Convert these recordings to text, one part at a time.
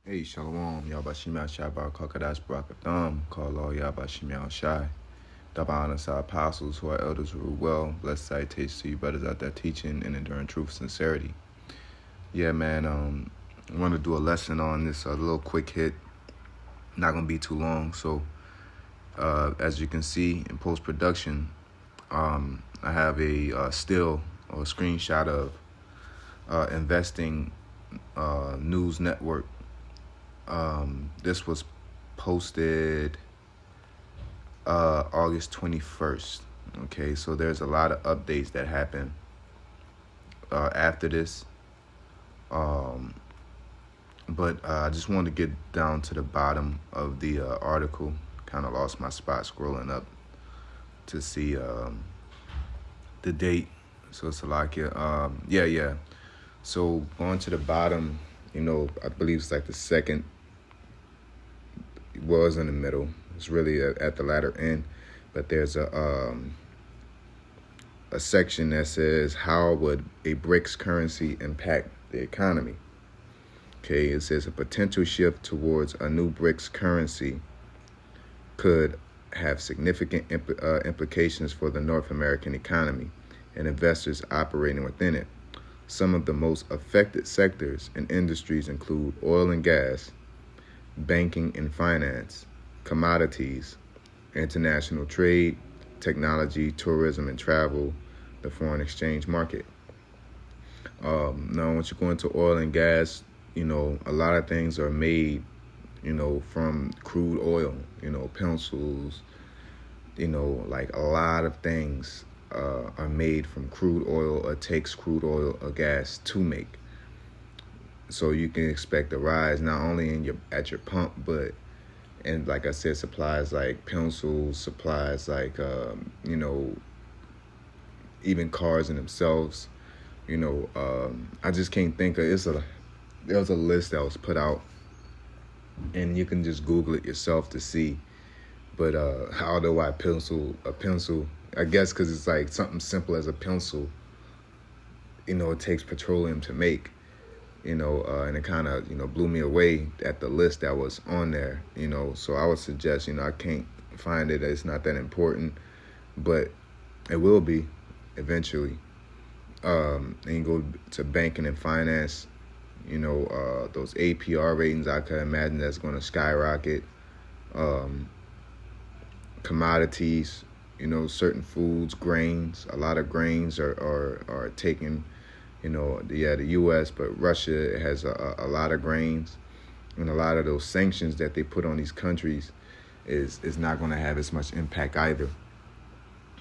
Hey, Shalom, Yabashim Shai Bar Kakadash Barakatham, call all Yabashim Shai. Double honor to our apostles who are elders who rule well. Blessed salutations to you brothers out there teaching and enduring truth, sincerity. Yeah, man, I want to do a lesson on this, a little quick hit. Not going to be too long. So, as you can see in post-production, I have a still or a screenshot of Investing News Network. This was posted August 21st. Okay, so there's a lot of updates that happen after this. But I just wanted to get down to the bottom of the article. Kind of lost my spot scrolling up to see the date. So it's like, yeah. So going to the bottom, I believe it's like the second. It was in the middle. It's really at the latter end, but there's a section that says, how would a BRICS currency impact the economy? Okay, it says a potential shift towards a new BRICS currency could have significant implications for the North American economy and investors operating within it. Some of the most affected sectors and industries include oil and gas, banking and finance, commodities, international trade, technology, tourism and travel, the foreign exchange market. Now, once you go into oil and gas, a lot of things are made, from crude oil, pencils, like a lot of things are made from crude oil or takes crude oil or gas to make. So you can expect a rise not only at your pump, but like I said, supplies like pencils, supplies like even cars in themselves. I just can't think of there was a list that was put out, and you can just Google it yourself to see. But how do I a pencil? I guess because it's like something simple as a pencil. It takes petroleum to make. And it kind of, blew me away at the list that was on there, So I would suggest, I can't find it. It's not that important, but it will be eventually. And you go to banking and finance, those APR ratings, I could imagine that's going to skyrocket. Commodities, certain foods, grains, a lot of grains are taken. The U.S., but Russia has a lot of grains, and a lot of those sanctions that they put on these countries is not going to have as much impact either.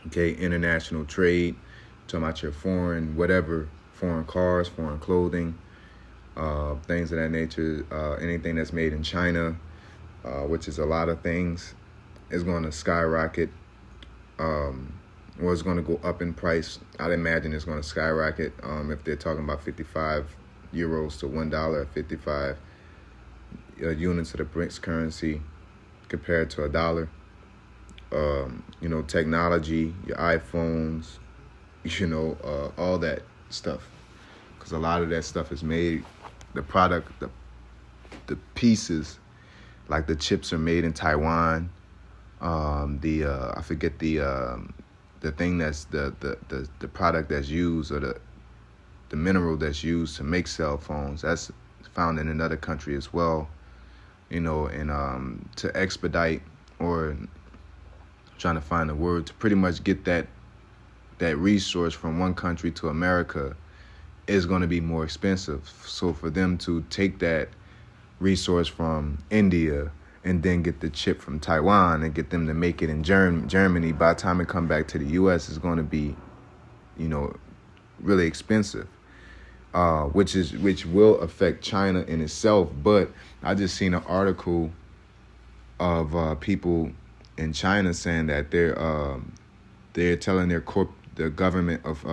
Okay, international trade, talking about your foreign cars, foreign clothing, things of that nature, anything that's made in China, which is a lot of things, is going to skyrocket. It's going to go up in price. I'd imagine it's going to skyrocket if they're talking about 55 euros to $1, 55 units of the BRICS currency compared to $1. Technology, your iPhones, all that stuff. Because a lot of that stuff is made, the product, the pieces, like the chips are made in Taiwan. I forget the thing that's the product that's used, or the mineral that's used to make cell phones, that's found in another country as well. And to expedite, or trying to find a word, to pretty much get that resource from one country to America is going to be more expensive. So for them to take that resource from India and then get the chip from Taiwan and get them to make it in Germany, by the time it come back to the U.S., is going to be, really expensive, which will affect China in itself. But I just seen an article of people in China saying that they're telling the government of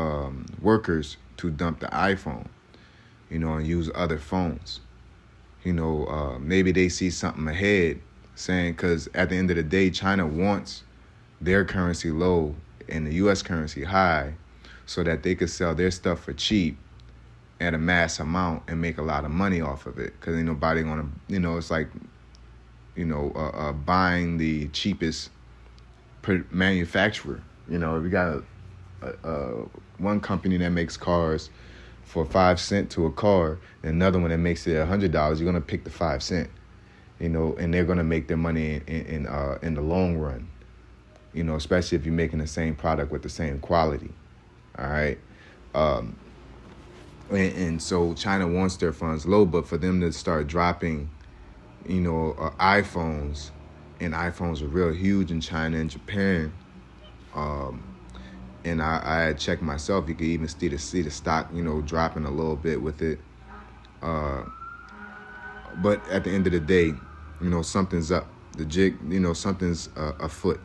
workers to dump the iPhone, and use other phones. Maybe they see something ahead, saying, because at the end of the day, China wants their currency low and the U.S. currency high, so that they could sell their stuff for cheap at a mass amount and make a lot of money off of it, because ain't nobody gonna, it's like, buying the cheapest manufacturer. If you got one company that makes cars for 5 cents to a car, and another one that makes it $100, you're gonna pick the 5 cent. And they're gonna make their money in the long run. Especially if you're making the same product with the same quality. All right. And so China wants their funds low, but for them to start dropping, iPhones, and iPhones are real huge in China and Japan. And I had checked myself. You could even see the stock, dropping a little bit with it. But at the end of the day, something's up. The jig, something's afoot.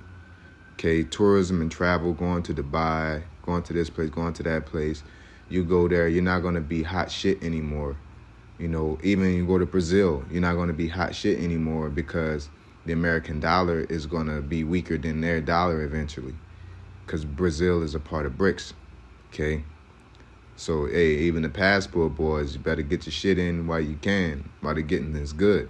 Okay, tourism and travel, going to Dubai, going to this place, going to that place. You go there, you're not going to be hot shit anymore. Even you go to Brazil, you're not going to be hot shit anymore, because the American dollar is going to be weaker than their dollar eventually, because Brazil is a part of BRICS. Okay, so hey, even the passport boys, you better get your shit in while you can, while the getting is good.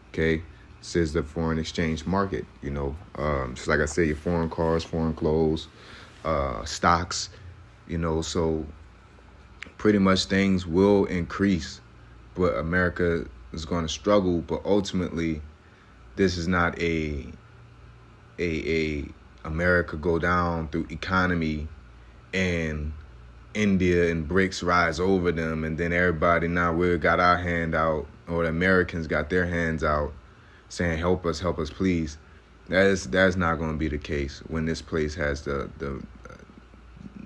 Okay, says the foreign exchange market. Just like I said, your foreign cars, foreign clothes, stocks. So pretty much things will increase, but America is going to struggle. But ultimately, this is not a America go down through economy and India and BRICS rise over them, and then everybody, now we got our hand out, or the Americans got their hands out saying, help us, please. That's not going to be the case when this place has the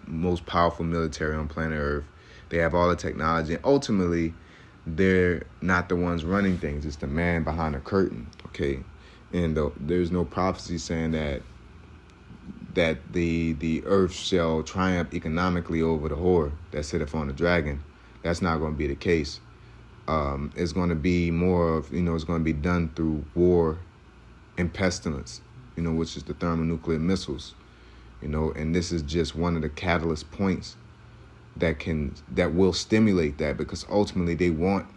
most powerful military on planet Earth. They have all the technology, and ultimately, they're not the ones running things. It's the man behind the curtain, okay? And there's no prophecy saying that the earth shall triumph economically over the whore that sitteth on the dragon. That's not going to be the case. It's going to be more of, it's going to be done through war and pestilence, which is the thermonuclear missiles, and this is just one of the catalyst points that will stimulate that, because ultimately they want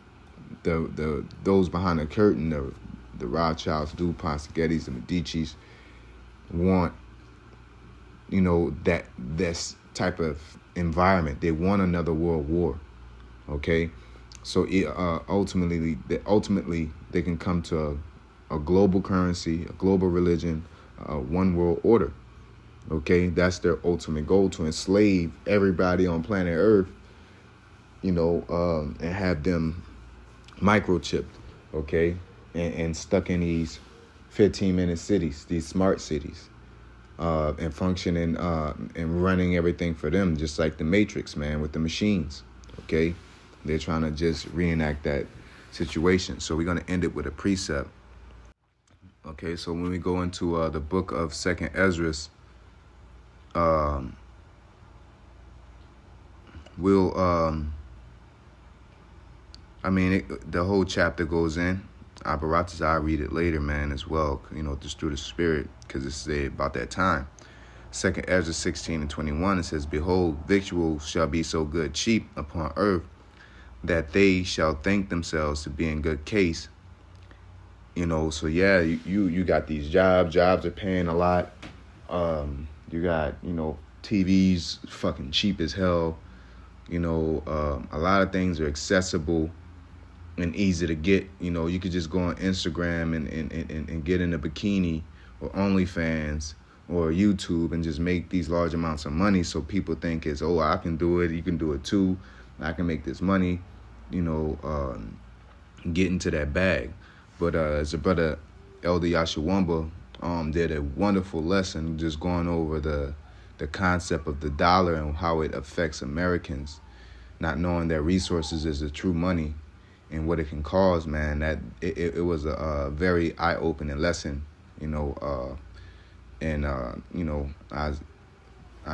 those behind the curtain, the Rothschilds, DuPonts, the Gettys, the Medicis, want that this type of environment. They want another world war. Okay, so ultimately they can come to a global currency, a global religion, one world order. Okay, that's their ultimate goal, to enslave everybody on planet Earth, and have them microchipped, okay, and stuck in these 15-minute cities, these smart cities, and functioning and running everything for them, just like the Matrix, man, with the machines. Okay, they're trying to just reenact that situation. So we're gonna end it with a precept. Okay, so when we go into the book of 2nd Esdras, the whole chapter goes in. I read it later, man, as well, just through the spirit, because it's about that time. 2nd Esdras 16:21, it says, behold, victuals shall be so good cheap upon earth, that they shall think themselves to be in good case. So yeah, you got these jobs are paying a lot. You got, TVs fucking cheap as hell. A lot of things are accessible and easy to get. You could just go on Instagram and get in a bikini, or OnlyFans, or YouTube, and just make these large amounts of money. So people think it's, I can do it. You can do it too. I can make this money, get into that bag. But as a brother, Elder Yashawamba, did a wonderful lesson, just going over the concept of the dollar and how it affects Americans, not knowing that resources is the true money and what it can cause, man. That it was a very eye-opening lesson, I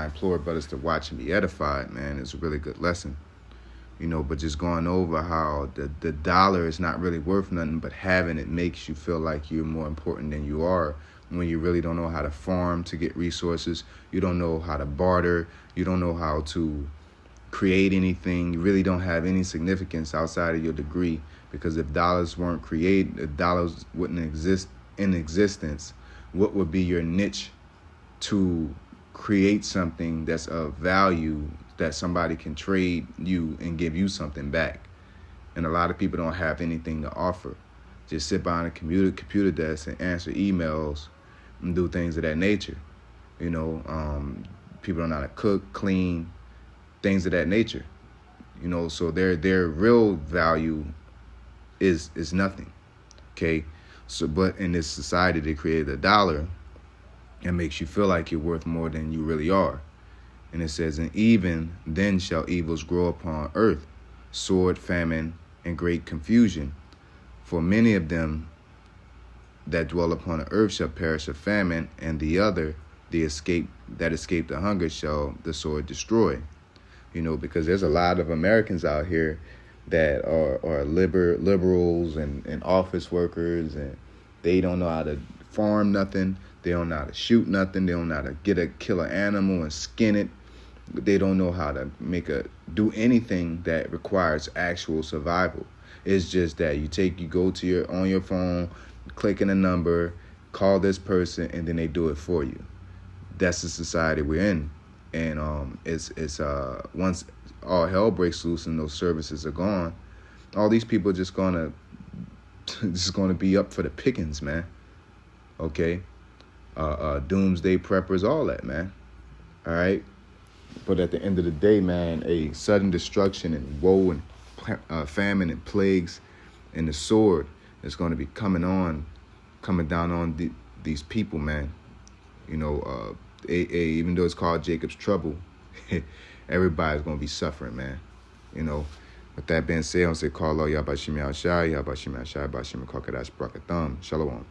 implore brothers to watch and be edified, man. It's a really good lesson, but just going over how the dollar is not really worth nothing, but having it makes you feel like you're more important than you are, when you really don't know how to farm to get resources. You don't know how to barter. You don't know how to, create anything. You really don't have any significance outside of your degree, because if dollars weren't created, if dollars wouldn't exist in existence, what would be your niche to create something that's of value that somebody can trade you and give you something back? And a lot of people don't have anything to offer. Just sit behind a computer desk and answer emails and do things of that nature. You know, people don't know how to cook, clean, things of that nature. You know, so their real value is nothing. Okay, so but in this society they created a dollar and makes you feel like you're worth more than you really are. And it says, and even then shall evils grow upon earth, sword, famine, and great confusion. For many of them that dwell upon the earth shall perish of famine, and the other, that escape the hunger, shall the sword destroy. You know, because there's a lot of Americans out here that are liberals and office workers, and they don't know how to farm nothing. They don't know how to shoot nothing. They don't know how to kill an animal and skin it. They don't know how to do anything that requires actual survival. It's just that you go to on your phone, click in a number, call this person, and then they do it for you. That's the society we're in. And it's once all hell breaks loose and those services are gone, all these people are just gonna be up for the pickings, man. Okay, doomsday preppers, all that, man. All right, but at the end of the day, man, a sudden destruction and woe and famine and plagues and the sword is going to be coming down on these people, man. You know, even though it's called Jacob's trouble, everybody's going to be suffering, man. You know, with that being said, I say, call Allah Yabashim Yashai, Yabashim Yashai, Bashim Kakadash Brakatham. Shalom.